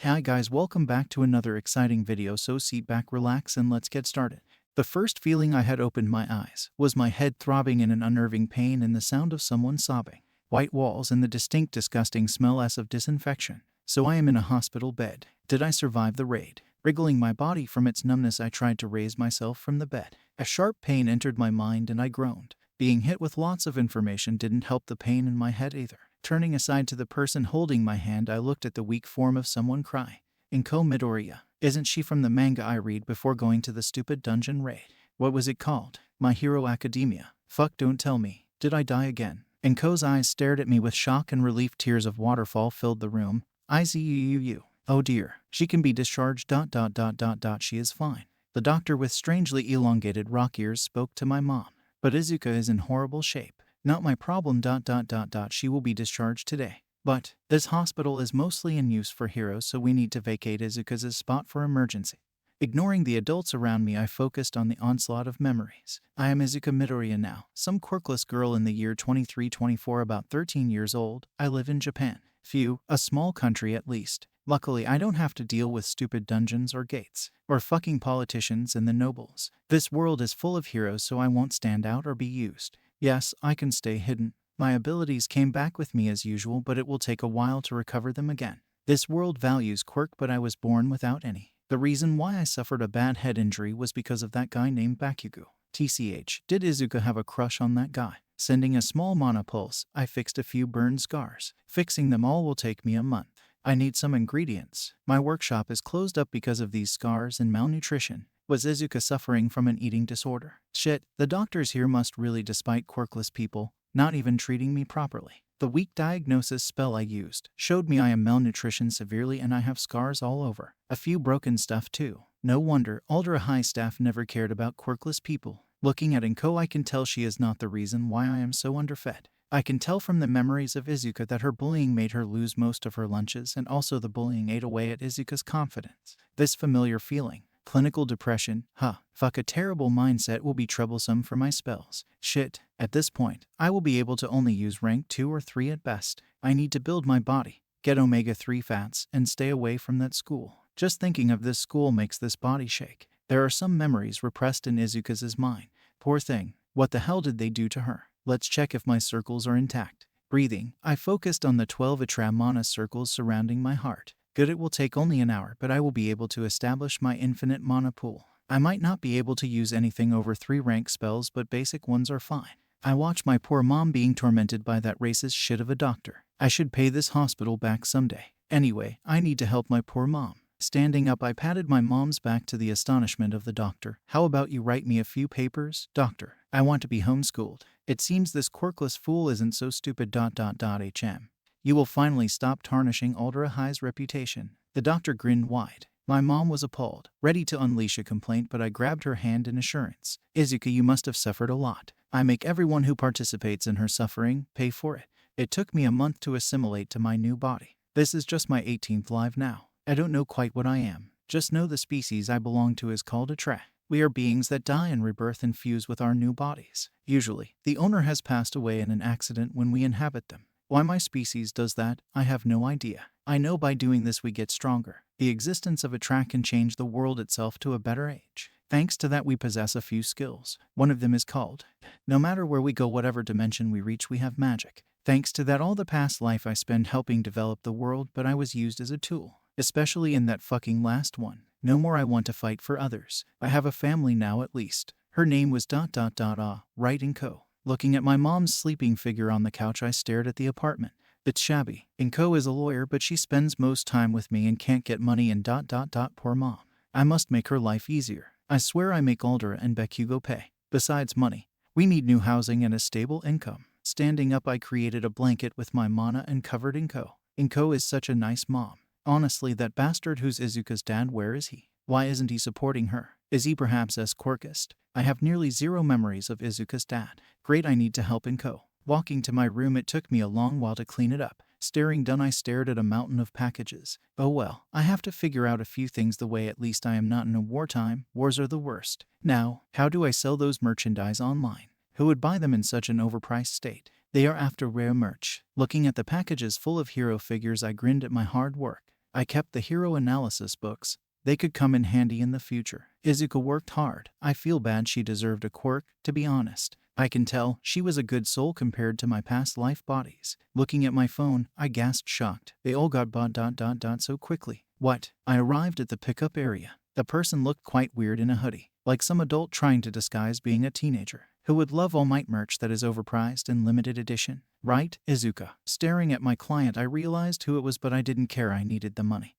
Hi guys, welcome back to another exciting video, so sit back, relax, and let's get started. The first feeling I had opened my eyes was my head throbbing in an unnerving pain and the sound of someone sobbing. White walls and the distinct disgusting smell as of disinfection. So I am in a hospital bed. Did I survive the raid? Wriggling my body from its numbness, I tried to raise myself from the bed. A sharp pain entered my mind and I groaned. Being hit with lots of information didn't help the pain in my head either. Turning aside to the person holding my hand, I looked at the weak form of someone cry. Midoriya. Isn't she from the manga I read before going to the stupid dungeon raid? What was it called? My Hero Academia. Fuck, don't tell me. Did I die again? Inko's eyes stared at me with shock and relief. Tears of waterfall filled the room. Izuku. Oh dear. She can be discharged. She is fine. The doctor with strangely elongated rock ears spoke to my mom. But Izuku is in horrible shape. Not my problem. She will be discharged today. But this hospital is mostly in use for heroes, so we need to vacate Izuku's spot for emergency. Ignoring the adults around me, I focused on the onslaught of memories. I am Izuku Midoriya now, some quirkless girl in the year 2324, about 13 years old. I live in Japan. Phew, a small country at least. Luckily, I don't have to deal with stupid dungeons or gates, or fucking politicians and the nobles. This world is full of heroes, so I won't stand out or be used. Yes, I can stay hidden. My abilities came back with me as usual, but it will take a while to recover them again. This world values quirk, but I was born without any. The reason why I suffered a bad head injury was because of that guy named Bakugo. TCH, did Izuku have a crush on that guy? Sending a small mana pulse, I fixed a few burned scars. Fixing them all will take me a month. I need some ingredients. My workshop is closed up because of these scars and malnutrition. Was Izuku suffering from an eating disorder? Shit, the doctors here must really despite quirkless people, not even treating me properly. The weak diagnosis spell I used showed me I am malnutrition severely and I have scars all over. A few broken stuff too. No wonder Ultra High staff never cared about quirkless people. Looking at Inko, I can tell she is not the reason why I am so underfed. I can tell from the memories of Izuku that her bullying made her lose most of her lunches, and also the bullying ate away at Izuku's confidence. This familiar feeling. Clinical depression, fuck, a terrible mindset will be troublesome for my spells. Shit, at this point, I will be able to only use rank 2 or 3 at best. I need to build my body, get omega-3 fats, and stay away from that school. Just thinking of this school makes this body shake. There are some memories repressed in Izuku's mind. Poor thing, what the hell did they do to her? Let's check if my circles are intact. Breathing, I focused on the 12 Atra mana circles surrounding my heart. Good, it will take only an hour, but I will be able to establish my infinite mana pool. I might not be able to use anything over 3 rank spells, but basic ones are fine. I watch my poor mom being tormented by that racist shit of a doctor. I should pay this hospital back someday. Anyway, I need to help my poor mom. Standing up, I patted my mom's back to the astonishment of the doctor. How about you write me a few papers, doctor? I want to be homeschooled. It seems this quirkless fool isn't so stupid. HM. You will finally stop tarnishing Ultra High's reputation. The doctor grinned wide. My mom was appalled, ready to unleash a complaint, but I grabbed her hand in assurance. Izuku, you must have suffered a lot. I make everyone who participates in her suffering pay for it. It took me a month to assimilate to my new body. This is just my 18th life now. I don't know quite what I am. Just know the species I belong to is called Atra. We are beings that die and rebirth and fuse with our new bodies. Usually, the owner has passed away in an accident when we inhabit them. Why my species does that, I have no idea. I know by doing this we get stronger. The existence of a track can change the world itself to a better age. Thanks to that we possess a few skills. One of them is called, no matter where we go, whatever dimension we reach, we have magic. Thanks to that all the past life I spent helping develop the world, but I was used as a tool. Especially in that fucking last one. No more I want to fight for others. I have a family now at least. Her name was right, Inko. Looking at my mom's sleeping figure on the couch, I stared at the apartment. It's shabby. Inko is a lawyer, but she spends most time with me and can't get money and poor mom. I must make her life easier. I swear I make Aldera and Bakugo pay. Besides money, we need new housing and a stable income. Standing up, I created a blanket with my mana and covered Inko. Inko is such a nice mom. Honestly, that bastard who's Izuku's dad, where is he? Why isn't he supporting her? Is he perhaps as quirkist? I have nearly 0 memories of Izuku's dad. Great, I need to help Inko. Walking to my room, it took me a long while to clean it up. Staring done, I stared at a mountain of packages. Oh well, I have to figure out a few things the way, at least I am not in a wartime. Wars are the worst. Now, how do I sell those merchandise online? Who would buy them in such an overpriced state? They are after rare merch. Looking at the packages full of hero figures, I grinned at my hard work. I kept the hero analysis books. They could come in handy in the future. Izuku worked hard. I feel bad she deserved a quirk, to be honest. I can tell she was a good soul compared to my past life bodies. Looking at my phone, I gasped shocked. They all got bought so quickly. What? I arrived at the pickup area. The person looked quite weird in a hoodie, like some adult trying to disguise being a teenager. Who would love All Might merch that is overpriced and limited edition? Right, Izuku. Staring at my client, I realized who it was, but I didn't care. I needed the money.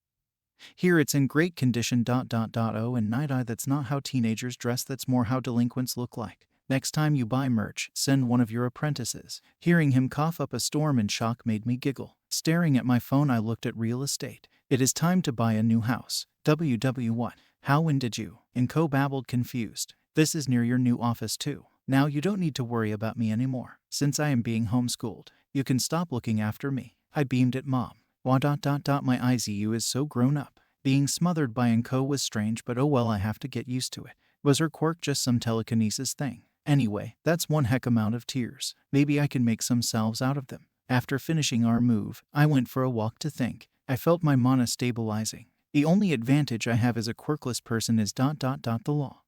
Here it's in great condition. Oh, and night eye, that's not how teenagers dress, that's more how delinquents look like. Next time you buy merch, send one of your apprentices. Hearing him cough up a storm in shock made me giggle. Staring at my phone, I looked at real estate. It is time to buy a new house. What? How, when did you? Inko babbled, confused. This is near your new office too. Now you don't need to worry about me anymore. Since I am being homeschooled, you can stop looking after me. I beamed at Mom. My IZU is so grown up. Being smothered by Inko was strange, but oh well, I have to get used to it. Was her quirk just some telekinesis thing? Anyway, that's one heck amount of tears. Maybe I can make some salves out of them. After finishing our move, I went for a walk to think. I felt my mana stabilizing. The only advantage I have as a quirkless person is the law.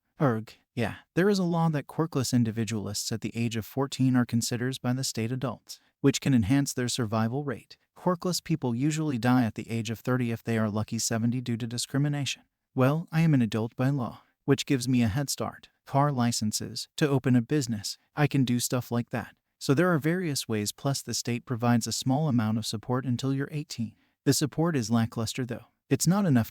Yeah, there is a law that quirkless individualists at the age of 14 are considered by the state adults, which can enhance their survival rate. Quirkless people usually die at the age of 30, if they are lucky 70 due to discrimination. Well, I am an adult by law, which gives me a head start. Car licenses, to open a business, I can do stuff like that. So there are various ways, plus the state provides a small amount of support until you're 18. The support is lackluster though. It's not enough.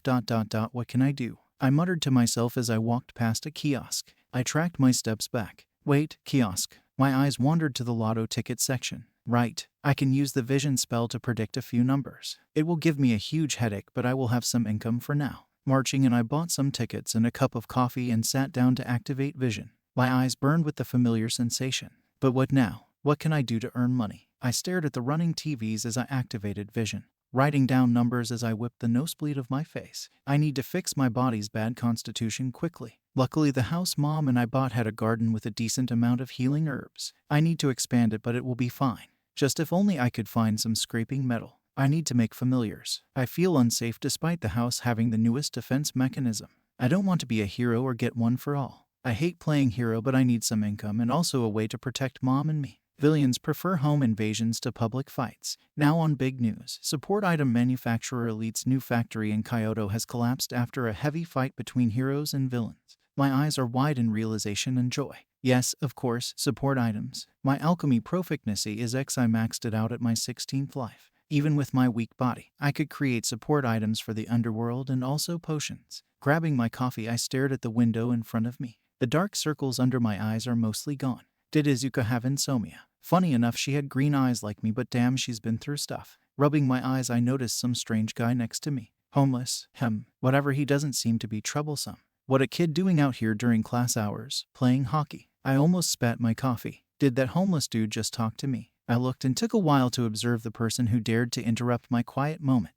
What can I do? I muttered to myself as I walked past a kiosk. I tracked my steps back. Wait, kiosk. My eyes wandered to the lotto ticket section. Right, I can use the vision spell to predict a few numbers. It will give me a huge headache, but I will have some income for now. Marching in, I bought some tickets and a cup of coffee and sat down to activate vision. My eyes burned with the familiar sensation. But what now? What can I do to earn money? I stared at the running TVs as I activated vision, writing down numbers as I whipped the nosebleed of my face. I need to fix my body's bad constitution quickly. Luckily, the house Mom and I bought had a garden with a decent amount of healing herbs. I need to expand it, but it will be fine. Just if only I could find some scraping metal. I need to make familiars. I feel unsafe despite the house having the newest defense mechanism. I don't want to be a hero or get one for all. I hate playing hero, but I need some income and also a way to protect Mom and me. Villains prefer home invasions to public fights. Now on big news, support item manufacturer Elite's new factory in Kyoto has collapsed after a heavy fight between heroes and villains. My eyes are wide in realization and joy. Yes, of course, support items. My alchemy proficiency is X. I maxed it out at my 16th life. Even with my weak body, I could create support items for the underworld and also potions. Grabbing my coffee, I stared at the window in front of me. The dark circles under my eyes are mostly gone. Did Izuku have insomnia? Funny enough, she had green eyes like me, but damn, she's been through stuff. Rubbing my eyes, I noticed some strange guy next to me. Homeless, whatever, he doesn't seem to be troublesome. What a kid doing out here during class hours, playing hockey. I almost spat my coffee. Did that homeless dude just talk to me? I looked and took a while to observe the person who dared to interrupt my quiet moment.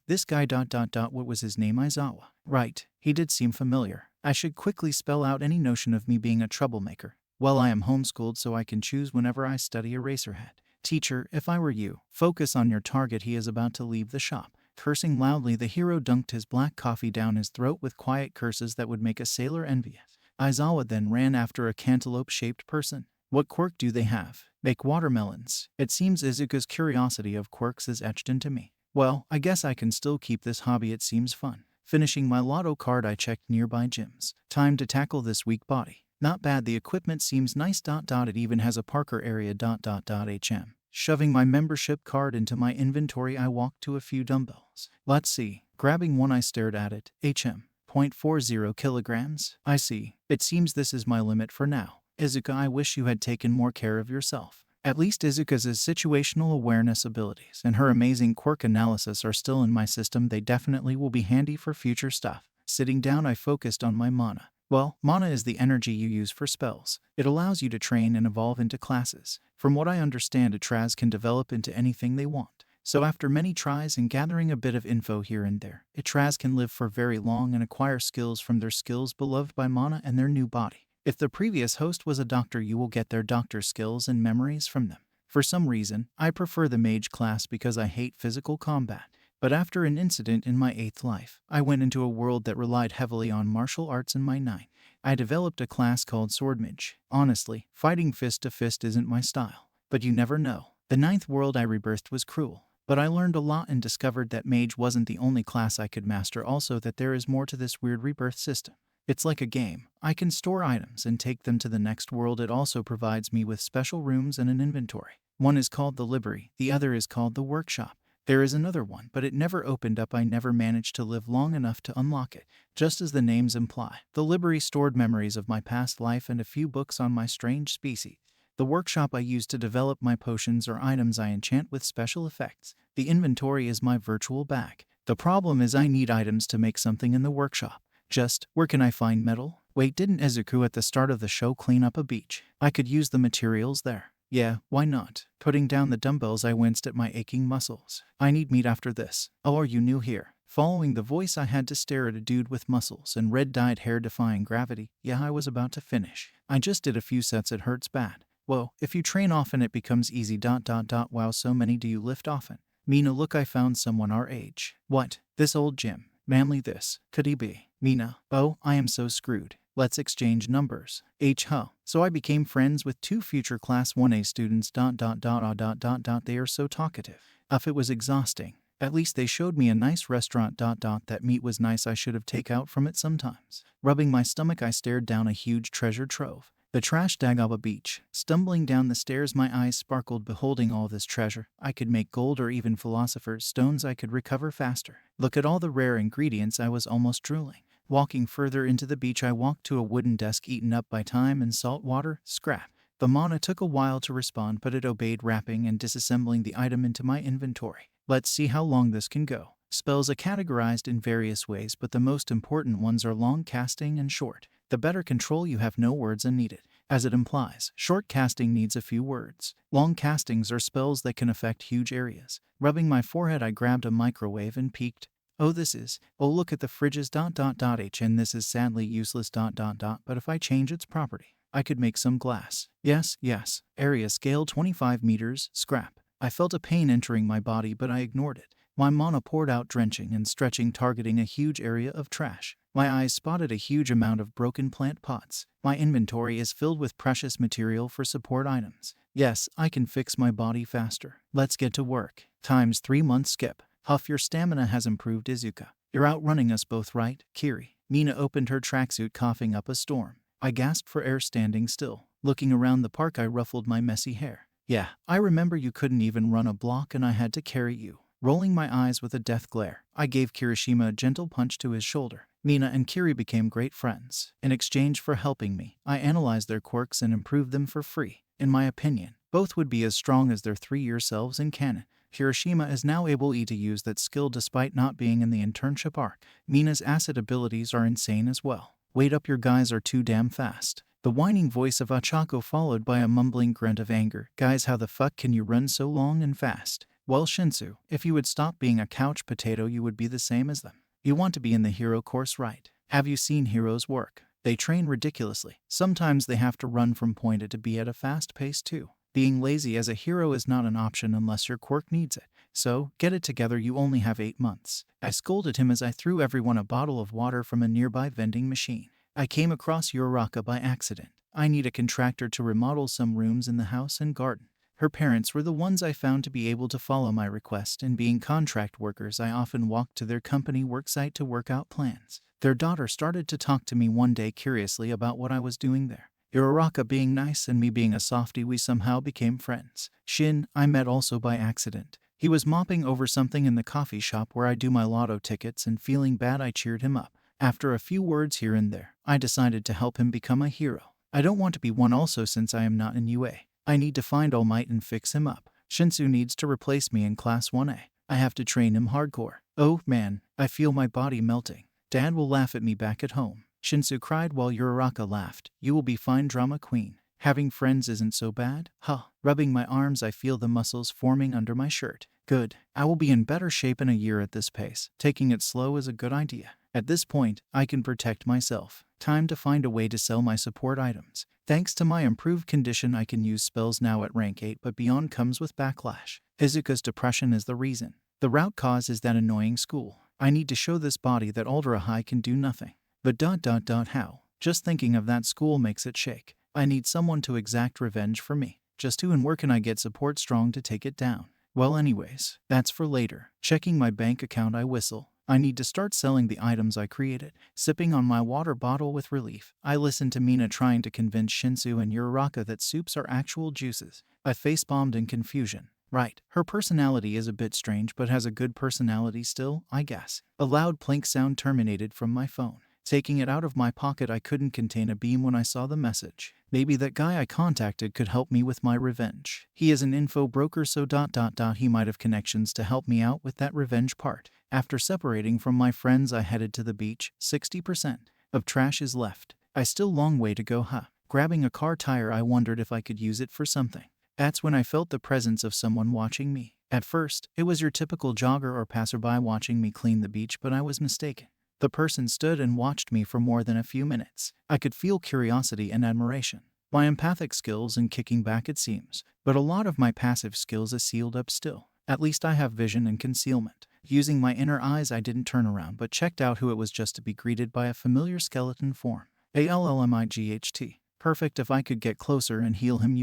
This guy ... What was his name? Aizawa. Right, he did seem familiar. I should quickly spell out any notion of me being a troublemaker. Well, I am homeschooled, so I can choose whenever I study Eraserhead. Teacher, if I were you, focus on your target. He is about to leave the shop. Cursing loudly, the hero dunked his black coffee down his throat with quiet curses that would make a sailor envious. Aizawa then ran after a cantaloupe-shaped person. What quirk do they have? Make watermelons. It seems Izuku's curiosity of quirks is etched into me. Well, I guess I can still keep this hobby, it seems fun. Finishing my lotto card, I checked nearby gyms. Time to tackle this weak body. Not bad, the equipment seems nice. It even has a Parker area. HM. Shoving my membership card into my inventory, I walked to a few dumbbells. Let's see. Grabbing one, I stared at it. 0.40 kilograms. I see. It seems this is my limit for now. Izuku, I wish you had taken more care of yourself. At least Izuku's situational awareness abilities and her amazing quirk analysis are still in my system. They definitely will be handy for future stuff. Sitting down, I focused on my mana. Well, mana is the energy you use for spells. It allows you to train and evolve into classes. From what I understand, a Traz can develop into anything they want. So after many tries and gathering a bit of info here and there, a Traz can live for very long and acquire skills from their skills beloved by mana and their new body. If the previous host was a doctor, you will get their doctor skills and memories from them. For some reason, I prefer the mage class because I hate physical combat. But after an incident in my 8th life, I went into a world that relied heavily on martial arts in my 9th. I developed a class called Swordmage. Honestly, fighting fist to fist isn't my style. But you never know. The 9th world I rebirthed was cruel. But I learned a lot and discovered that Mage wasn't the only class I could master, also that there is more to this weird rebirth system. It's like a game. I can store items and take them to the next world. It also provides me with special rooms and an inventory. One is called the Library, the other is called the Workshop. There is another one, but it never opened up. I never managed to live long enough to unlock it. Just as the names imply, the Library stored memories of my past life and a few books on my strange species. The Workshop I use to develop my potions or items I enchant with special effects. The inventory is my virtual bag. The problem is I need items to make something in the workshop. Just, where can I find metal? Wait, didn't Izuku at the start of the show clean up a beach? I could use the materials there. Yeah, why not? Putting down the dumbbells, I winced at my aching muscles. I need meat after this. Oh, are you new here? Following the voice, I had to stare at a dude with muscles and red-dyed hair defying gravity. Yeah, I was about to finish. I just did a few sets, it hurts bad. Whoa, if you train often it becomes easy. Wow, so many. Do you lift often? Mina, look, I found someone our age. What? This old gym. Manly this. Could he be? Mina, oh, I am so screwed. Let's exchange numbers. Huh. So I became friends with 2 future class 1A students. They are so talkative. It was exhausting. At least they showed me a nice restaurant. That meat was nice. I should have takeout from it sometimes. Rubbing my stomach, I stared down a huge treasure trove. The trash Dagaba beach. Stumbling down the stairs, my eyes sparkled beholding all this treasure. I could make gold or even philosopher's stones. I could recover faster. Look at all the rare ingredients. I was almost drooling. Walking further into the beach, I walked to a wooden desk eaten up by time and salt water. Scrap. The mana took a while to respond, but it obeyed, wrapping and disassembling the item into my inventory. Let's see how long this can go. Spells are categorized in various ways, but the most important ones are long casting and short. The better control you have, no words are needed. As it implies, short casting needs a few words. Long castings are spells that can affect huge areas. Rubbing my forehead, I grabbed a microwave and peeked. Oh, look at the fridges. And this is sadly useless. But if I change its property, I could make some glass. Yes. Area scale 25 meters. Scrap. I felt a pain entering my body, but I ignored it. My mana poured out, drenching and stretching, targeting a huge area of trash. My eyes spotted a huge amount of broken plant pots. My inventory is filled with precious material for support items. Yes, I can fix my body faster. Let's get to work. Times 3 months skip. Huff, your stamina has improved. Izuku, you're outrunning us both, right? Kiri. Mina opened her tracksuit, coughing up a storm. I gasped for air, standing still. Looking around the park, I ruffled my messy hair. Yeah, I remember you couldn't even run a block and I had to carry you. Rolling my eyes with a death glare, I gave Kirishima a gentle punch to his shoulder. Mina and Kiri became great friends. In exchange for helping me, I analyzed their quirks and improved them for free. In my opinion, both would be as strong as their 3-year selves in canon. Kirishima is now able to use that skill despite not being in the internship arc. Mina's acid abilities are insane as well. Wait up, your guys are too damn fast. The whining voice of Achako followed by a mumbling grunt of anger. Guys, how the fuck can you run so long and fast? Well, Shinsu, if you would stop being a couch potato, you would be the same as them. You want to be in the hero course, right? Have you seen heroes work? They train ridiculously. Sometimes they have to run from point A to B at a fast pace too. Being lazy as a hero is not an option unless your quirk needs it. So, get it together, you only have 8 months. I scolded him as I threw everyone a bottle of water from a nearby vending machine. I came across Uraraka by accident. I need a contractor to remodel some rooms in the house and garden. Her parents were the ones I found to be able to follow my request, and being contract workers, I often walked to their company worksite to work out plans. Their daughter started to talk to me one day curiously about what I was doing there. Uraraka being nice and me being a softie, we somehow became friends. Shin, I met also by accident. He was mopping over something in the coffee shop where I do my lotto tickets, and feeling bad, I cheered him up. After a few words here and there, I decided to help him become a hero. I don't want to be one also, since I am not in UA. I need to find All Might and fix him up. Shinsu needs to replace me in Class 1A. I have to train him hardcore. Oh man, I feel my body melting. Dad will laugh at me back at home. Shinsu cried while Uraraka laughed. You will be fine, drama queen. Having friends isn't so bad. Huh. Rubbing my arms, I feel the muscles forming under my shirt. Good. I will be in better shape in a year at this pace. Taking it slow is a good idea. At this point, I can protect myself. Time to find a way to sell my support items. Thanks to my improved condition, I can use spells now at rank 8, but beyond comes with backlash. Izuku's depression is the reason. The route cause is that annoying school. I need to show this body that Ultra High can do nothing. But how? Just thinking of that school makes it shake. I need someone to exact revenge for me. Just who and where can I get support strong to take it down? Well anyways, that's for later. Checking my bank account, I whistle. I need to start selling the items I created. Sipping on my water bottle with relief, I listen to Mina trying to convince Shinsu and Uraraka that soups are actual juices. I face-bombed in confusion. Right, her personality is a bit strange but has a good personality still, I guess. A loud plink sound terminated from my phone. Taking it out of my pocket, I couldn't contain a beam when I saw the message. Maybe that guy I contacted could help me with my revenge. He is an info broker, so he might have connections to help me out with that revenge part. After separating from my friends, I headed to the beach. 60% of trash is left. I still long way to go, huh? Grabbing a car tire, I wondered if I could use it for something. That's when I felt the presence of someone watching me. At first, it was your typical jogger or passerby watching me clean the beach, but I was mistaken. The person stood and watched me for more than a few minutes. I could feel curiosity and admiration. My empathic skills and kicking back, it seems. But a lot of my passive skills is sealed up still. At least I have vision and concealment. Using my inner eyes, I didn't turn around but checked out who it was just to be greeted by a familiar skeleton form. ALLMIGHT. Perfect. If I could get closer and heal him,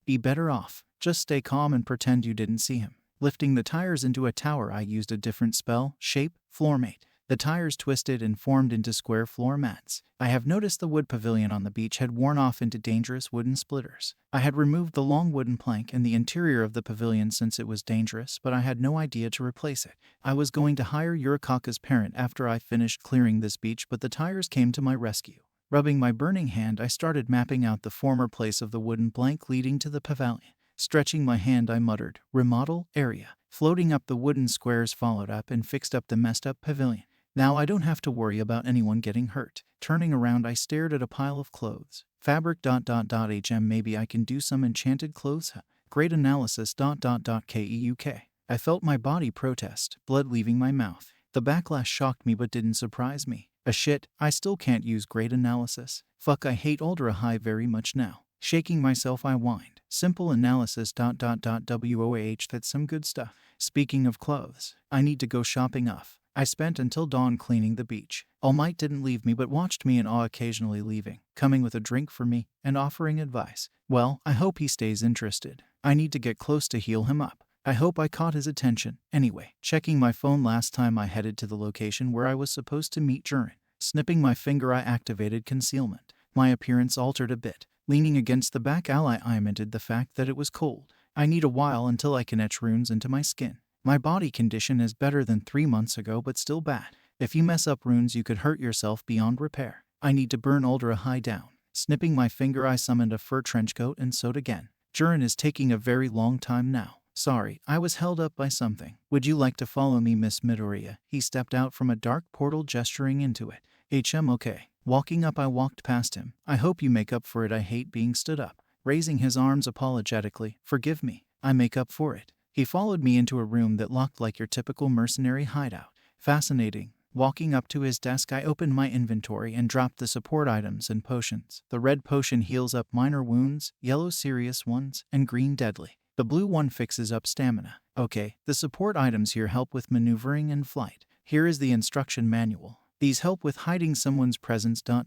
be better off. Just stay calm and pretend you didn't see him. Lifting the tires into a tower, I used a different spell, shape, floormate. The tires twisted and formed into square floor mats. I have noticed the wood pavilion on the beach had worn off into dangerous wooden splitters. I had removed the long wooden plank and the interior of the pavilion since it was dangerous, but I had no idea to replace it. I was going to hire Uraraka's parent after I finished clearing this beach, but the tires came to my rescue. Rubbing my burning hand, I started mapping out the former place of the wooden plank leading to the pavilion. Stretching my hand, I muttered, "Remodel area." Floating up the wooden squares, followed up and fixed up the messed up pavilion. Now I don't have to worry about anyone getting hurt. Turning around, I stared at a pile of clothes. Fabric ... Maybe I can do some enchanted clothes. Great analysis ... Keuk. I felt my body protest, blood leaving my mouth. The backlash shocked me but didn't surprise me. Shit, I still can't use great analysis. Fuck, I hate Ultra High very much now. Shaking myself, I whined. Simple analysis ... WOAH, that's some good stuff. Speaking of clothes, I need to go shopping off. I spent until dawn cleaning the beach. All Might didn't leave me but watched me in awe, occasionally leaving, coming with a drink for me, and offering advice. Well, I hope he stays interested. I need to get close to heal him up. I hope I caught his attention. Anyway, checking my phone, last time I headed to the location where I was supposed to meet Jurin. Snipping my finger, I activated concealment. My appearance altered a bit. Leaning against the back ally, I lamented the fact that it was cold. I need a while until I can etch runes into my skin. My body condition is better than 3 months ago, but still bad. If you mess up runes, you could hurt yourself beyond repair. I need to burn Ultra High down. Snipping my finger, I summoned a fur trenchcoat and sewed again. Jurin is taking a very long time now. Sorry, I was held up by something. Would you like to follow me, Miss Midoriya? He stepped out from a dark portal, gesturing into it. Okay. Walking up, I walked past him. I hope you make up for it. I hate being stood up. Raising his arms apologetically. Forgive me. I make up for it. He followed me into a room that looked like your typical mercenary hideout. Fascinating. Walking up to his desk, I opened my inventory and dropped the support items and potions. The red potion heals up minor wounds, yellow serious ones, and green deadly. The blue one fixes up stamina. Okay, the support items here help with maneuvering and flight. Here is the instruction manual. These help with hiding someone's presence ... So ...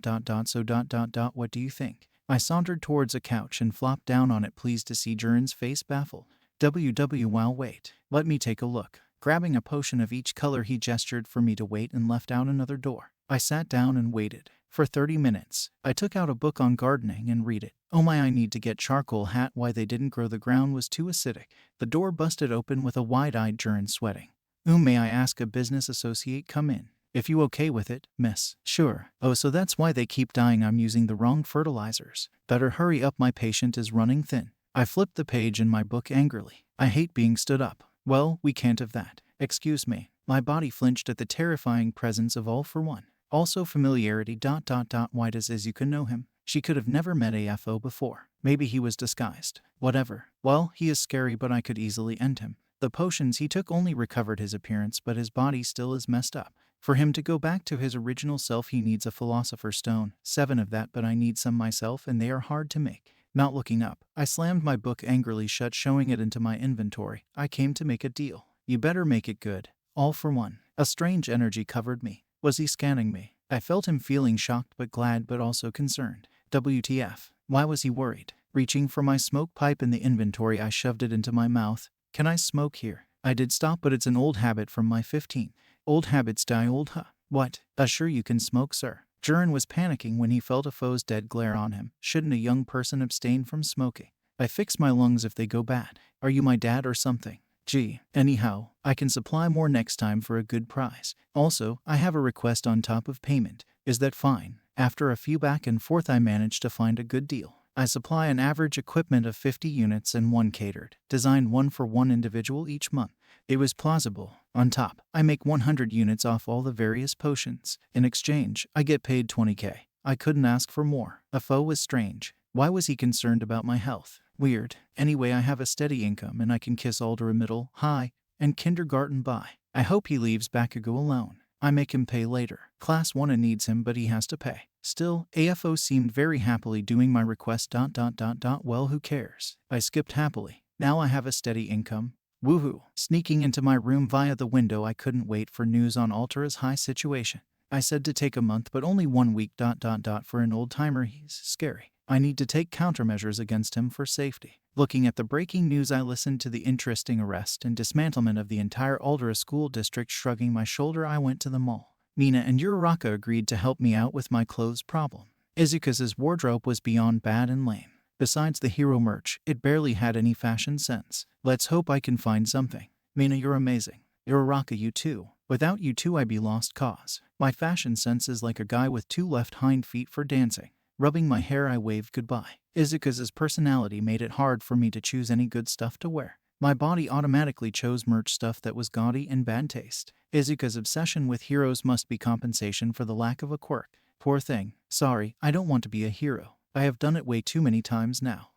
What do you think? I sauntered towards a couch and flopped down on it, pleased to see Jurin's face baffled. Wow, wait. Let me take a look. Grabbing a potion of each color, he gestured for me to wait and left out another door. I sat down and waited. For 30 minutes. I took out a book on gardening and read it. Oh my, I need to get charcoal hat. Why they didn't grow, the ground was too acidic. The door busted open with a wide-eyed Jurin sweating. May I ask a business associate come in? If you okay with it, miss. Sure. Oh, so that's why they keep dying. I'm using the wrong fertilizers. Better hurry up, my patient is running thin. I flipped the page in my book angrily. I hate being stood up. Well, we can't have that. Excuse me. My body flinched at the terrifying presence of All for One. Also familiarity ... Why does Izuku know him? She could have never met AFO before. Maybe he was disguised. Whatever. Well, he is scary, but I could easily end him. The potions he took only recovered his appearance, but his body still is messed up. For him to go back to his original self, he needs a philosopher's stone. 7 of that, but I need some myself, and they are hard to make. Not looking up, I slammed my book angrily shut, showing it into my inventory. I came to make a deal. You better make it good. All for one. A strange energy covered me. Was he scanning me? I felt him feeling shocked but glad but also concerned. WTF? Why was he worried? Reaching for my smoke pipe in the inventory, I shoved it into my mouth. Can I smoke here? I did stop, but it's an old habit from my 15. Old habits die old, huh? What? Sure you can smoke, sir. Jurin was panicking when he felt a foe's dead glare on him. Shouldn't a young person abstain from smoking? I fix my lungs if they go bad. Are you my dad or something? Gee, anyhow, I can supply more next time for a good price. Also, I have a request on top of payment. Is that fine? After a few back and forth, I managed to find a good deal. I supply an average equipment of 50 units and one catered, designed one for one individual each month. It was plausible. On top, I make 100 units off all the various potions. In exchange, I get paid 20k. I couldn't ask for more. A foe was strange. Why was he concerned about my health? Weird. Anyway, I have a steady income and I can kiss Aldera middle, high, and kindergarten bye. I hope he leaves Bakugo alone. I make him pay later. Class 1 needs him, but he has to pay. Still, AFO seemed very happily doing my request. Well, who cares? I skipped happily. Now I have a steady income. Woohoo. Sneaking into my room via the window, I couldn't wait for news on Altera's high situation. I said to take a month, but only 1 week. For an old timer, he's scary. I need to take countermeasures against him for safety. Looking at the breaking news, I listened to the interesting arrest and dismantlement of the entire Aldera school district. Shrugging my shoulder, I went to the mall. Mina and Uraraka agreed to help me out with my clothes problem. Izuku's wardrobe was beyond bad and lame. Besides the hero merch, it barely had any fashion sense. Let's hope I can find something. Mina, you're amazing. Uraraka, you too. Without you two, I'd be lost cause. My fashion sense is like a guy with 2 left hind feet for dancing. Rubbing my hair, I waved goodbye. Izuku's personality made it hard for me to choose any good stuff to wear. My body automatically chose merch stuff that was gaudy and bad taste. Izuku's obsession with heroes must be compensation for the lack of a quirk. Poor thing. Sorry, I don't want to be a hero. I have done it way too many times now.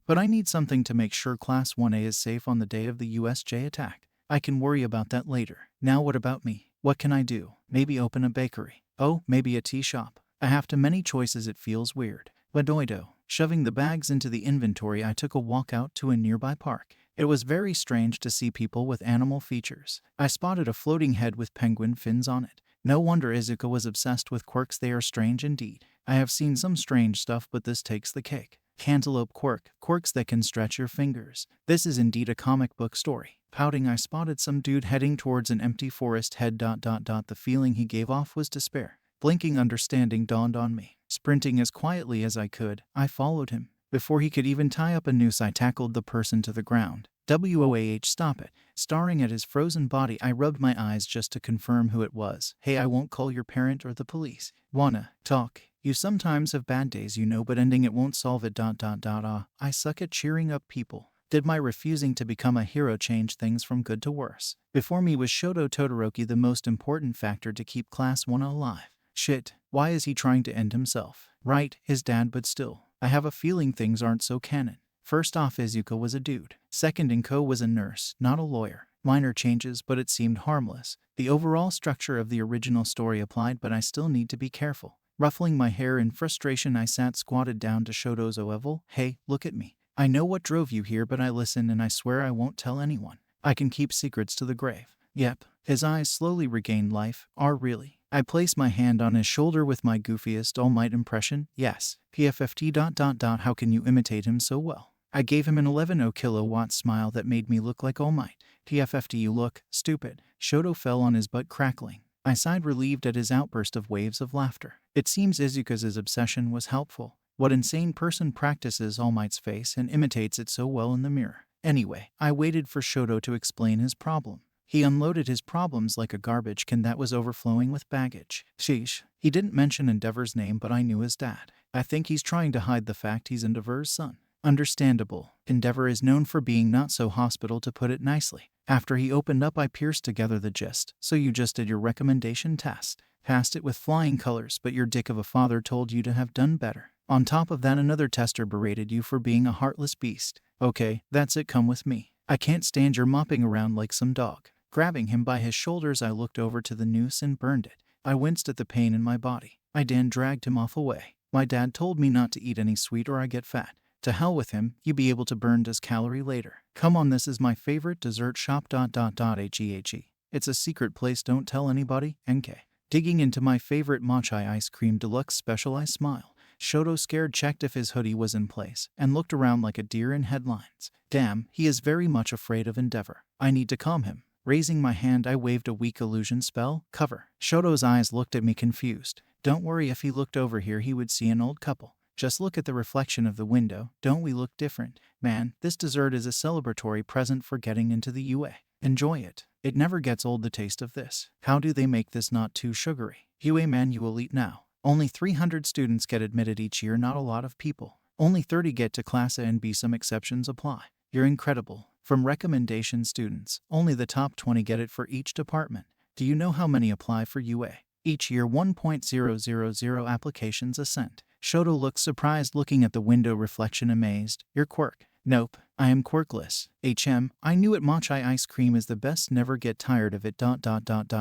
But I need something to make sure Class 1A is safe on the day of the USJ attack. I can worry about that later. Now what about me? What can I do? Maybe open a bakery. Oh, maybe a tea shop. I have too many choices, it feels weird. Wadoido. Shoving the bags into the inventory, I took a walk out to a nearby park. It was very strange to see people with animal features. I spotted a floating head with penguin fins on it. No wonder Izuku was obsessed with quirks, they are strange indeed. I have seen some strange stuff, but this takes the cake. Cantaloupe quirk. Quirks that can stretch your fingers. This is indeed a comic book story. Pouting, I spotted some dude heading towards an empty forest head. The feeling he gave off was despair. Blinking understanding dawned on me. Sprinting as quietly as I could, I followed him. Before he could even tie up a noose, I tackled the person to the ground. WOAH, stop it. Staring at his frozen body, I rubbed my eyes just to confirm who it was. Hey, I won't call your parent or the police. Wanna talk? You sometimes have bad days, you know, but ending it won't solve it. I suck at cheering up people. Did my refusing to become a hero change things from good to worse? Before me was Shoto Todoroki, the most important factor to keep Class 1 alive. Shit, why is he trying to end himself? Right, his dad, but still. I have a feeling things aren't so canon. First off, Izuku was a dude. Second, Inko was a nurse, not a lawyer. Minor changes, but it seemed harmless. The overall structure of the original story applied, but I still need to be careful. Ruffling my hair in frustration, I sat squatted down to Shoto's level. Hey, look at me. I know what drove you here, but I listen and I swear I won't tell anyone. I can keep secrets to the grave. Yep. His eyes slowly regained life. Really? I placed my hand on his shoulder with my goofiest All Might impression. Yes. PFFT. How can you imitate him so well? I gave him an 11 kilowatt smile that made me look like All Might. PFFT, you look stupid. Shoto fell on his butt, crackling. I sighed, relieved at his outburst of waves of laughter. It seems Izuku's obsession was helpful. What insane person practices All Might's face and imitates it so well in the mirror? Anyway, I waited for Shoto to explain his problem. He unloaded his problems like a garbage can that was overflowing with baggage. Sheesh. He didn't mention Endeavor's name, but I knew his dad. I think he's trying to hide the fact he's Endeavor's son. Understandable. Endeavor is known for being not so hospitable, to put it nicely. After he opened up, I pierced together the gist. So you just did your recommendation test. Passed it with flying colors, but your dick of a father told you to have done better. On top of that, another tester berated you for being a heartless beast. Okay, that's it, come with me. I can't stand your mopping around like some dog. Grabbing him by his shoulders, I looked over to the noose and burned it. I winced at the pain in my body. I dragged him off away. My dad told me not to eat any sweet or I get fat. To hell with him, you be able to burn this calorie later. Come on, this is my favorite dessert shop. Hehe. It's a secret place, don't tell anybody. NK. Digging into my favorite matcha ice cream deluxe special, I smile. Shoto scared checked if his hoodie was in place and looked around like a deer in headlines. Damn, he is very much afraid of Endeavor. I need to calm him. Raising my hand, I waved a weak illusion spell. Cover. Shoto's eyes looked at me confused. Don't worry, if he looked over here he would see an old couple. Just look at the reflection of the window. Don't we look different? Man, this dessert is a celebratory present for getting into the UA. Enjoy it. It never gets old, the taste of this. How do they make this not too sugary? UA man, you will eat now. Only 300 students get admitted each year, not a lot of people. Only 30 get to class A and B, some exceptions apply. You're incredible. From recommendation students, only the top 20 get it for each department. Do you know how many apply for UA? Each year 1.000 applications are sent. Shoto looks surprised, looking at the window reflection, amazed. Your quirk? Nope, I am quirkless. I knew it. Matcha ice cream is the best, never get tired of it.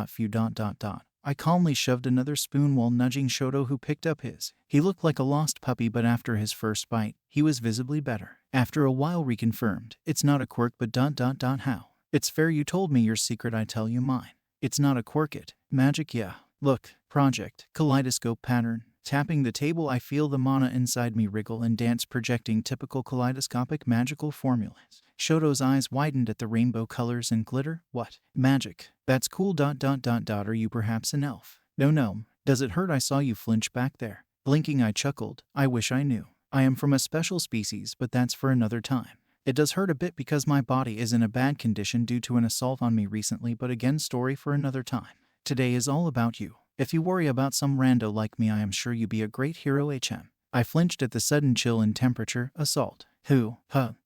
Few. I calmly shoved another spoon while nudging Shoto, who picked up his. He looked like a lost puppy, but after his first bite, he was visibly better. After a while reconfirmed, it's not a quirk, but how? It's fair, you told me your secret, I tell you mine. It's not a quirk, it. Magic, yeah. Look, project, kaleidoscope pattern. Tapping the table, I feel the mana inside me wriggle and dance, projecting typical kaleidoscopic magical formulas. Shoto's eyes widened at the rainbow colors and glitter. What? Magic. That's cool. Are you perhaps an elf? No gnome. Does it hurt? I saw you flinch back there. Blinking, I chuckled. I wish I knew. I am from a special species, but that's for another time. It does hurt a bit because my body is in a bad condition due to an assault on me recently, but again, story for another time. Today is all about you. If you worry about some rando like me, I am sure you be a great hero. I flinched at the sudden chill in temperature. Assault. Who?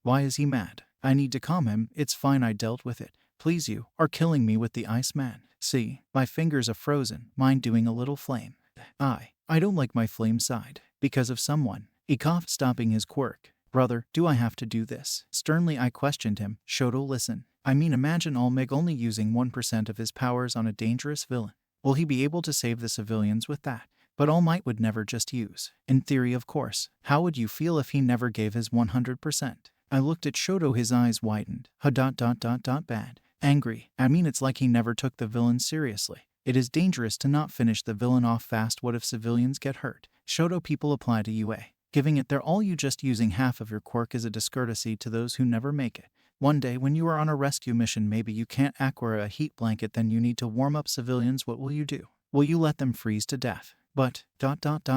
Why is he mad? I need to calm him. It's fine, I dealt with it. Please, you are killing me with the ice man. See, my fingers are frozen, mine doing a little flame. I don't like my flame side. Because of someone. He coughed, stopping his quirk. Brother, do I have to do this? Sternly I questioned him. Shoto, listen. I mean, imagine All Mig only using 1% of his powers on a dangerous villain. Will he be able to save the civilians with that? But All Might would never just use. In theory, of course. How would you feel if he never gave his 100%? I looked at Shoto, his eyes widened. Bad. Angry. I mean, it's like he never took the villain seriously. It is dangerous to not finish the villain off fast. What if civilians get hurt? Shoto, people apply to UA. Giving it their all, you just using half of your quirk is a discourtesy to those who never make it. One day when you are on a rescue mission, maybe you can't aqua a heat blanket, then you need to warm up civilians. What will you do? Will you let them freeze to death? But,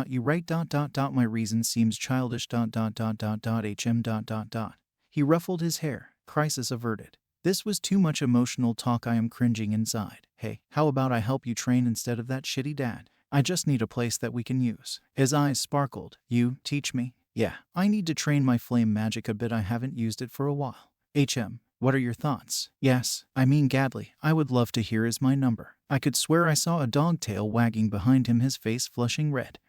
you right, my reason seems childish, He ruffled his hair. Crisis averted. This was too much emotional talk. I am cringing inside. Hey, how about I help you train instead of that shitty dad? I just need a place that we can use. His eyes sparkled. You teach me? Yeah, I need to train my flame magic a bit. I haven't used it for a while. What are your thoughts? Yes, I mean Gadley, I would love to hear is my number. I could swear I saw a dog tail wagging behind him, his face flushing red.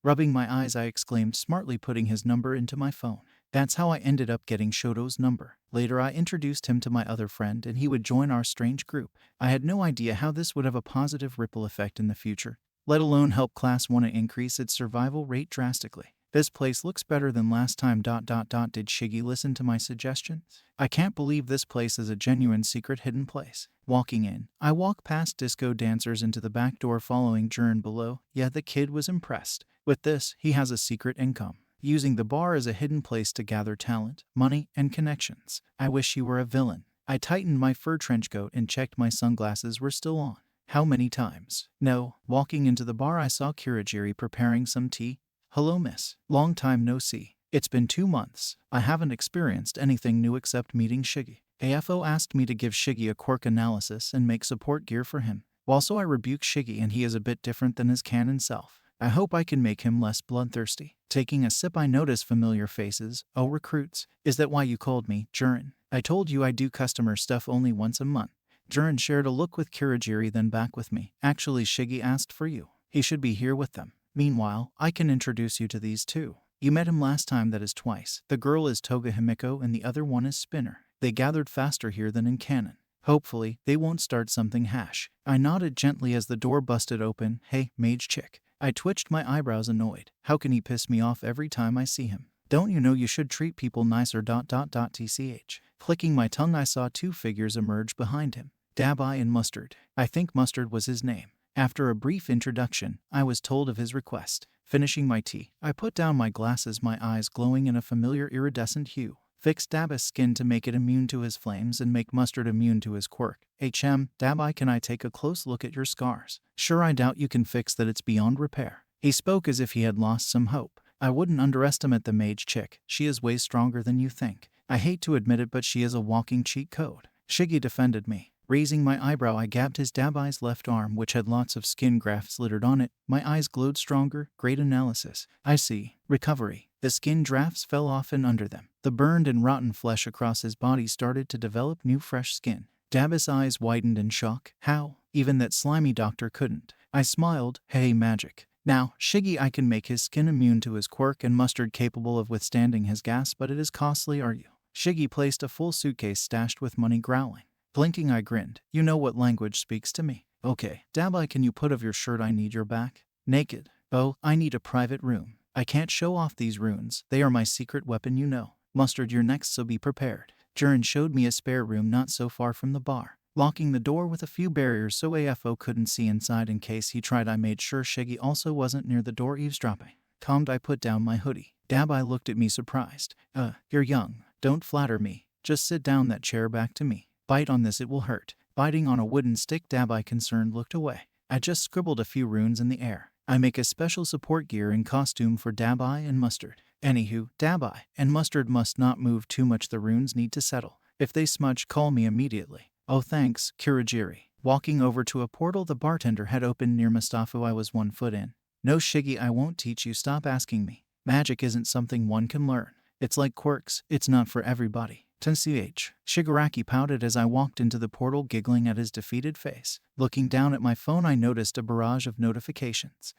Rubbing my eyes, I exclaimed, smartly putting his number into my phone. That's how I ended up getting Shoto's number. Later I introduced him to my other friend and he would join our strange group. I had no idea how this would have a positive ripple effect in the future, let alone help Class 1 increase its survival rate drastically. This place looks better than last time. Did Shiggy listen to my suggestions? I can't believe this place is a genuine secret hidden place. Walking in, I walk past disco dancers into the back door, following Jern below. Yeah, the kid was impressed. With this, he has a secret income, using the bar as a hidden place to gather talent, money, and connections. I wish you were a villain. I tightened my fur trench coat and checked my sunglasses were still on. How many times? No. Walking into the bar, I saw Kurajiri preparing some tea. Hello, miss. Long time no see. It's been 2 months. I haven't experienced anything new except meeting Shiggy. AFO asked me to give Shiggy a quirk analysis and make support gear for him. Also, I rebuked Shiggy and he is a bit different than his canon self. I hope I can make him less bloodthirsty. Taking a sip, I notice familiar faces. Oh, recruits. Is that why you called me, Jern? I told you I do customer stuff only once a month. Jern shared a look with Kurajiri, then back with me. Actually, Shiggy asked for you. He should be here with them. Meanwhile, I can introduce you to these two. You met him last time, that is twice. The girl is Toga Himiko and the other one is Spinner. They gathered faster here than in canon. Hopefully, they won't start something hash. I nodded gently as the door busted open. Hey, mage chick. I twitched my eyebrows, annoyed. How can he piss me off every time I see him? Don't you know you should treat people nicer. Tch. Clicking my tongue, I saw two figures emerge behind him. Dabai and Mustard. I think Mustard was his name. After a brief introduction, I was told of his request. Finishing my tea, I put down my glasses, my eyes glowing in a familiar iridescent hue. Fix Daba's skin to make it immune to his flames and make Mustard immune to his quirk. Dabai, can I take a close look at your scars? Sure, I doubt you can fix that, it's beyond repair. He spoke as if he had lost some hope. I wouldn't underestimate the mage chick. She is way stronger than you think. I hate to admit it, but she is a walking cheat code. Shiggy defended me. Raising my eyebrow, I gabbed his Dabai's left arm, which had lots of skin grafts littered on it. My eyes glowed stronger. Great analysis. I see. Recovery. The skin drafts fell off and under them. The burned and rotten flesh across his body started to develop new fresh skin. Daba's eyes widened in shock. How? Even that slimy doctor couldn't. I smiled. Hey, magic. Now, Shiggy, I can make his skin immune to his quirk and Mustard capable of withstanding his gas, but it is costly, are you? Shiggy placed a full suitcase stashed with money, growling. Blinking, I grinned. You know what language speaks to me. Okay. Dabai, can you put off your shirt? I need your back. Naked. Oh, I need a private room. I can't show off these runes. They are my secret weapon, you know. Mustard, you're next, so be prepared. Jurin showed me a spare room not so far from the bar, locking the door with a few barriers so AFO couldn't see inside in case he tried. I made sure Shiggy also wasn't near the door eavesdropping. Calmed, I put down my hoodie. Dabai looked at me surprised. You're young. Don't flatter me. Just sit down that chair back to me. Bite on this, it will hurt. Biting on a wooden stick, Dabai concerned looked away. I just scribbled a few runes in the air. I make a special support gear and costume for Dabai and Mustard. Anywho, Dabai and Mustard must not move too much. The runes need to settle. If they smudge, call me immediately. Oh thanks, Kurajiri. Walking over to a portal the bartender had opened near Mustafa, I was 1 foot in. No Shiggy, I won't teach you, stop asking me. Magic isn't something one can learn. It's like quirks, it's not for everybody. Ch. Shigaraki pouted as I walked into the portal, giggling at his defeated face. Looking down at my phone, I noticed a barrage of notifications.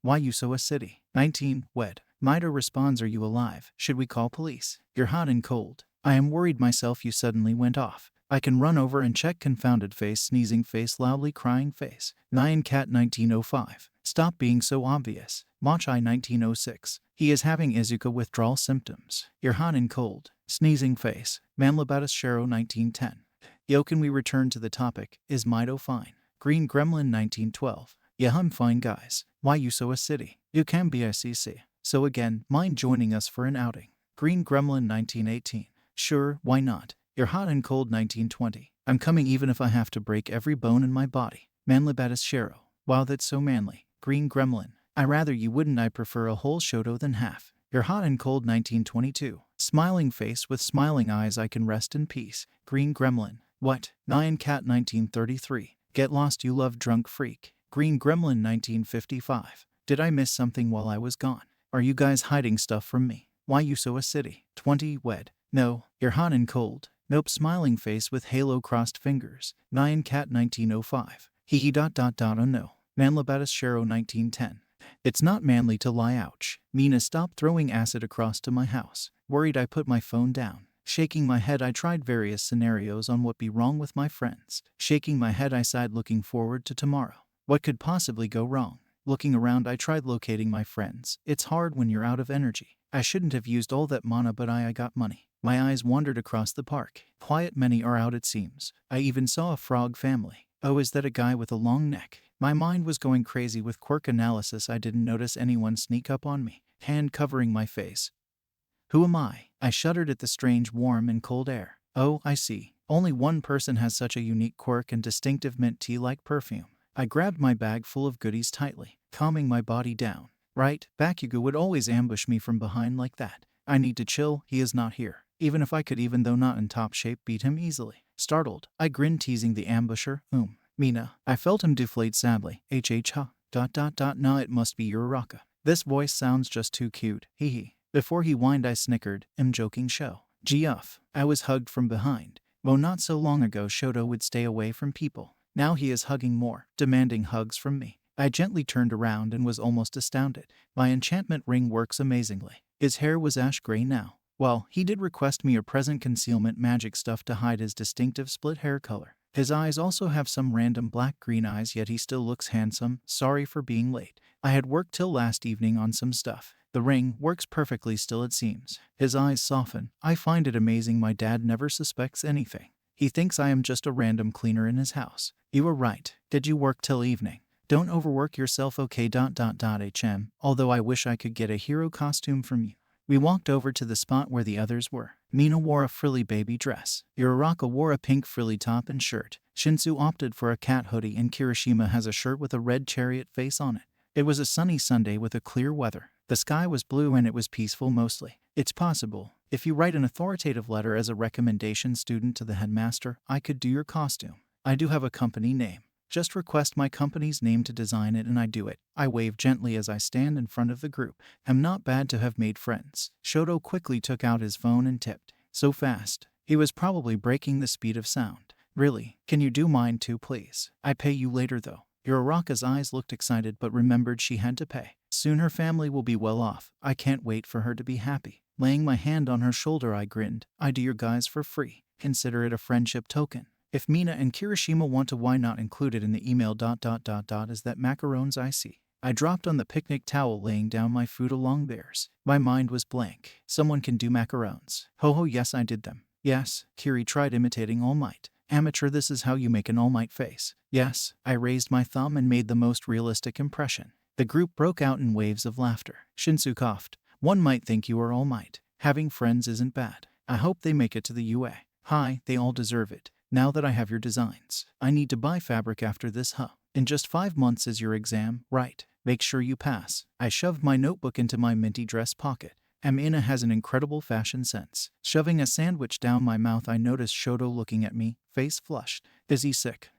Why you so acidy? 19, wed. Mida responds, are you alive? Should we call police? You're hot and cold. I am worried myself, you suddenly went off. I can run over and check. Confounded face, sneezing face, loudly crying face. Nyan Cat 1905. Stop being so obvious. Machai 1906. He is having Izuku withdrawal symptoms. You're hot and cold. Sneezing face. Manlabatus Shero 1910. Yo, can we return to the topic? Is Mido fine? Green Gremlin 1912. Yeah, I'm fine, guys. Why you so acidy? You can be ICC. So again, mind joining us for an outing? Green Gremlin 1918. Sure, why not? You're hot and cold 1920. I'm coming even if I have to break every bone in my body. Manlabatus Shero. Wow, that's so manly. Green Gremlin. I rather you wouldn't. I prefer a whole shoto than half. You're hot and cold 1922. Smiling face with smiling eyes, I can rest in peace. Green Gremlin. What? Nyan Cat 1933. Get lost, you love drunk freak. Green Gremlin 1955. Did I miss something while I was gone? Are you guys hiding stuff from me? Why you so acidy? 20, wed. No, you're hot and cold. Nope, smiling face with halo crossed fingers. Nyan Cat 1905. Hee. Oh no. Manlabatus Shero 1910. It's not manly to lie, ouch. Mina, stop throwing acid across to my house. Worried, I put my phone down. Shaking my head, I tried various scenarios on what be wrong with my friends. Shaking my head, I sighed, looking forward to tomorrow. What could possibly go wrong? Looking around, I tried locating my friends. It's hard when you're out of energy. I shouldn't have used all that mana, but I got money. My eyes wandered across the park. Quiet, many are out, it seems. I even saw a frog family. Oh, is that a guy with a long neck? My mind was going crazy with quirk analysis. I didn't notice anyone sneak up on me. Hand covering my face. Who am I? I shuddered at the strange warm and cold air. Oh, I see. Only one person has such a unique quirk and distinctive mint tea-like perfume. I grabbed my bag full of goodies tightly, calming my body down. Right, Bakugo would always ambush me from behind like that. I need to chill, he is not here. Even if I could, even though not in top shape, beat him easily. Startled, I grinned, teasing the ambusher. Mina. I felt him deflate sadly. Nah, it must be your Uraraka. This voice sounds just too cute. Hee. Before he whined, I snickered. Joking show. Guff. I was hugged from behind. Well, not so long ago, Shoto would stay away from people. Now he is hugging more, demanding hugs from me. I gently turned around and was almost astounded. My enchantment ring works amazingly. His hair was ash gray now. Well, he did request me a present concealment magic stuff to hide his distinctive split hair color. His eyes also have some random black-green eyes, yet he still looks handsome. Sorry for being late. I had worked till last evening on some stuff. The ring works perfectly still it seems. His eyes soften. I find it amazing my dad never suspects anything. He thinks I am just a random cleaner in his house. You were right. Did you work till evening? Don't overwork yourself okay. Although I wish I could get a hero costume from you. We walked over to the spot where the others were. Mina wore a frilly baby dress. Uraraka wore a pink frilly top and shirt. Shinsu opted for a cat hoodie and Kirishima has a shirt with a red chariot face on it. It was a sunny Sunday with a clear weather. The sky was blue and it was peaceful mostly. It's possible, if you write an authoritative letter as a recommendation student to the headmaster, I could do your costume. I do have a company name. Just request my company's name to design it and I do it. I wave gently as I stand in front of the group. I'm not bad to have made friends. Shoto quickly took out his phone and tipped. So fast. He was probably breaking the speed of sound. Really? Can you do mine too, please? I pay you later though. Uraraka's eyes looked excited but remembered she had to pay. Soon her family will be well off. I can't wait for her to be happy. Laying my hand on her shoulder I grinned. I do your guys for free. Consider it a friendship token. If Mina and Kirishima want to, why not include it in the email. Is that macarons I see? I dropped on the picnic towel laying down my food along theirs. My mind was blank. Someone can do macarons. Ho yes I did them. Yes, Kiri tried imitating All Might. Amateur, this is how you make an All Might face. Yes, I raised my thumb and made the most realistic impression. The group broke out in waves of laughter. Shinsu coughed. One might think you are All Might. Having friends isn't bad. I hope they make it to the UA. Hi, they all deserve it. Now that I have your designs, I need to buy fabric after this, In just 5 months is your exam, right? Make sure you pass. I shoved my notebook into my minty dress pocket. Amina has an incredible fashion sense. Shoving a sandwich down my mouth, I noticed Shoto looking at me, face flushed. Is he sick?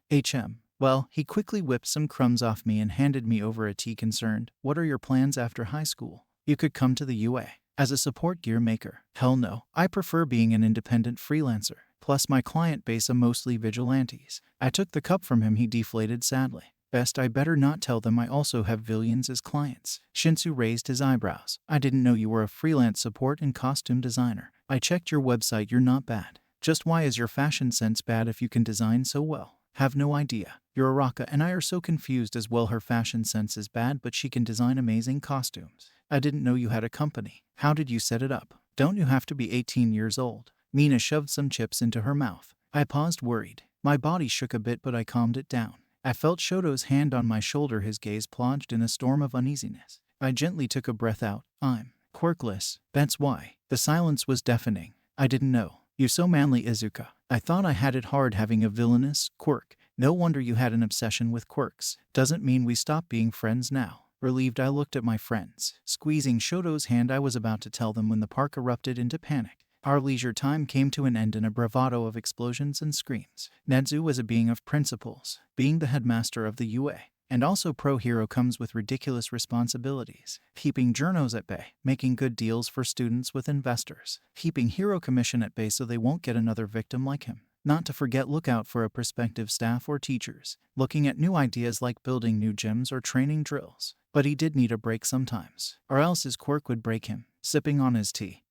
Well, he quickly whipped some crumbs off me and handed me over a tea. Concerned. What are your plans after high school? You could come to the UA. As a support gear maker. Hell no. I prefer being an independent freelancer. Plus my client base are mostly vigilantes. I took the cup from him. He deflated sadly. Best I better not tell them I also have villains as clients. Shinsu raised his eyebrows. I didn't know you were a freelance support and costume designer. I checked your website, you're not bad. Just why is your fashion sense bad if you can design so well? Have no idea. Uraraka and I are so confused as well. Her fashion sense is bad but she can design amazing costumes. I didn't know you had a company. How did you set it up? Don't you have to be 18 years old? Mina shoved some chips into her mouth. I paused worried. My body shook a bit but I calmed it down. I felt Shoto's hand on my shoulder, his gaze plunged in a storm of uneasiness. I gently took a breath out. I'm quirkless. That's why. The silence was deafening. I didn't know. You so manly, Izuku. I thought I had it hard having a villainous quirk. No wonder you had an obsession with quirks. Doesn't mean we stop being friends now. Relieved, I looked at my friends. Squeezing Shoto's hand, I was about to tell them when the park erupted into panic. Our leisure time came to an end in a bravado of explosions and screams. Nedzu was a being of principles. Being the headmaster of the UA, and also pro-hero, comes with ridiculous responsibilities. Keeping journos at bay, making good deals for students with investors, keeping hero commission at bay so they won't get another victim like him. Not to forget, look out for a prospective staff or teachers, looking at new ideas like building new gyms or training drills. But he did need a break sometimes, or else his quirk would break him. Sipping on his tea,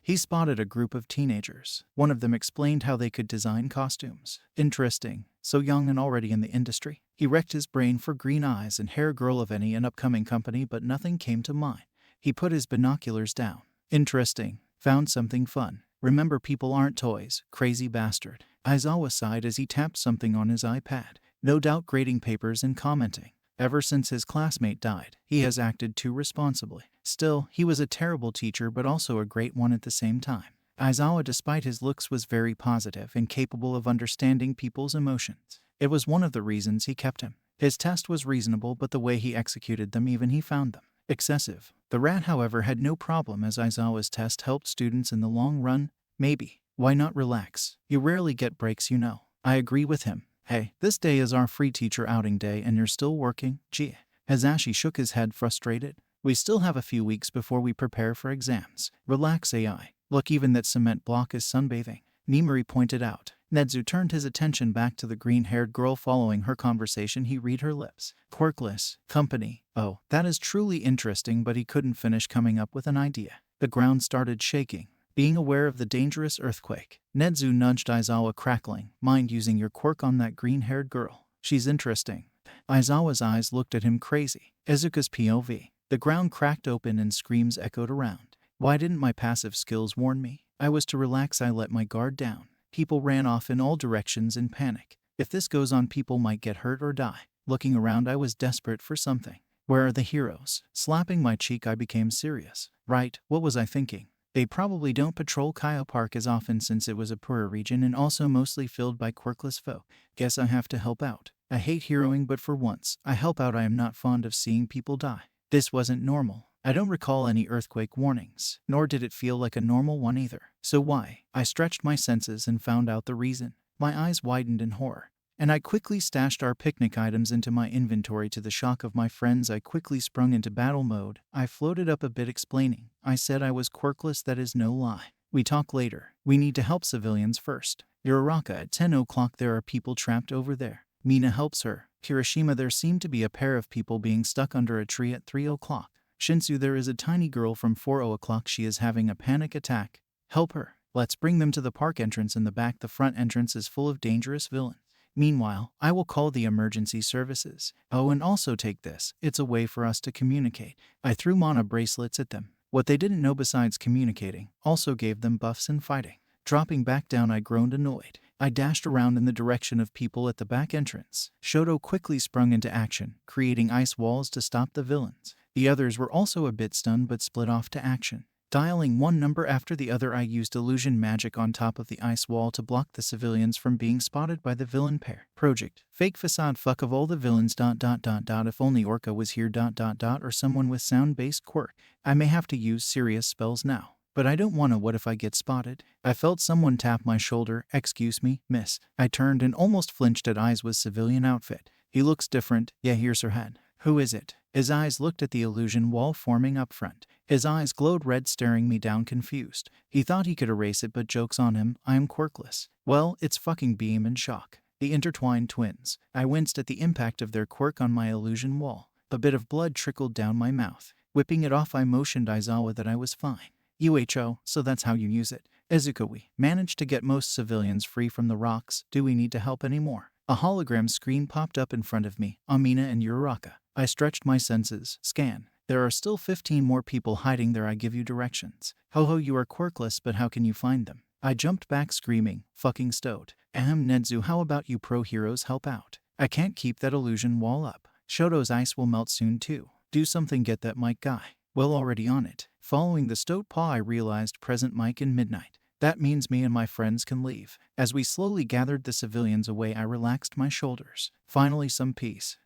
he spotted a group of teenagers. One of them explained how they could design costumes. Interesting. So young and already in the industry. He wrecked his brain for green eyes and hair girl of an upcoming company, but nothing came to mind. He put his binoculars down. Interesting. Found something fun. Remember, people aren't toys, crazy bastard. Aizawa sighed as he tapped something on his iPad. No doubt grading papers and commenting. Ever since his classmate died, he has acted too responsibly. Still, he was a terrible teacher but also a great one at the same time. Aizawa, despite his looks, was very positive and capable of understanding people's emotions. It was one of the reasons he kept him. His test was reasonable, but the way he executed them, even he found them excessive. The rat, however, had no problem, as Aizawa's test helped students in the long run. Maybe. Why not relax? You rarely get breaks, you know. I agree with him. Hey, this day is our free teacher outing day and you're still working? Gee. Hazashi shook his head, frustrated. We still have a few weeks before we prepare for exams. Relax, AI. Look, even that cement block is sunbathing. Nimori pointed out. Nedzu turned his attention back to the green-haired girl. Following her conversation, he read her lips. Quirkless. Company. Oh, that is truly interesting, but he couldn't finish coming up with an idea. The ground started shaking. Being aware of the dangerous earthquake, Nedzu nudged Aizawa, crackling. Mind using your quirk on that green-haired girl? She's interesting. Aizawa's eyes looked at him crazy. Izuku's POV. The ground cracked open and screams echoed around. Why didn't my passive skills warn me? I was to relax. I let my guard down. People ran off in all directions in panic. If this goes on, people might get hurt or die. Looking around, I was desperate for something. Where are the heroes? Slapping my cheek, I became serious. Right, what was I thinking? They probably don't patrol Kyo Park as often since it was a poorer region and also mostly filled by quirkless foe. Guess I have to help out. I hate heroing, but for once, I help out. I am not fond of seeing people die. This wasn't normal. I don't recall any earthquake warnings, nor did it feel like a normal one either. So why? I stretched my senses and found out the reason. My eyes widened in horror, and I quickly stashed our picnic items into my inventory. To the shock of my friends, I quickly sprung into battle mode. I floated up a bit explaining. I said I was quirkless, that is no lie. We talk later. We need to help civilians first. Uraraka, at 10 o'clock there are people trapped over there. Mina helps her. Kirishima, there seemed to be a pair of people being stuck under a tree at 3 o'clock. Shinsu, there is a tiny girl from 4 o'clock. She is having a panic attack. Help her. Let's bring them to the park entrance in the back. The front entrance is full of dangerous villains. Meanwhile, I will call the emergency services. Oh, and also take this. It's a way for us to communicate. I threw mana bracelets at them. What they didn't know besides communicating also gave them buffs in fighting. Dropping back down, I groaned annoyed. I dashed around in the direction of people at the back entrance. Shoto quickly sprung into action, creating ice walls to stop the villains. The others were also a bit stunned but split off to action. Dialing one number after the other, I used illusion magic on top of the ice wall to block the civilians from being spotted by the villain pair. Project fake facade. Fuck of all the villains. If only Orca was here. Or someone with sound-based quirk. I may have to use serious spells now. But I don't wanna. What if I get spotted? I felt someone tap my shoulder. Excuse me, miss. I turned and almost flinched at eyes with civilian outfit. He looks different. Yeah, here's her head. Who is it? His eyes looked at the illusion wall forming up front. His eyes glowed red, staring me down confused. He thought he could erase it, but joke's on him. I am quirkless. Well, it's fucking Beam and Shock. The intertwined twins. I winced at the impact of their quirk on my illusion wall. A bit of blood trickled down my mouth. Whipping it off, I motioned Aizawa that I was fine. UHO, so that's how you use it. Izuku, we managed to get most civilians free from the rocks. Do we need to help anymore? A hologram screen popped up in front of me. Amina and Uraraka. I stretched my senses. Scan. There are still 15 more people hiding there. I give you directions. Ho, you are quirkless, but how can you find them? I jumped back screaming. Fucking stowed. Nedzu, how about you pro heroes help out? I can't keep that illusion wall up. Shoto's ice will melt soon too. Do something, get that mic guy. Well, already on it. Following the stowed paw, I realized present mic in midnight. That means me and my friends can leave. As we slowly gathered the civilians away, I relaxed my shoulders. Finally some peace.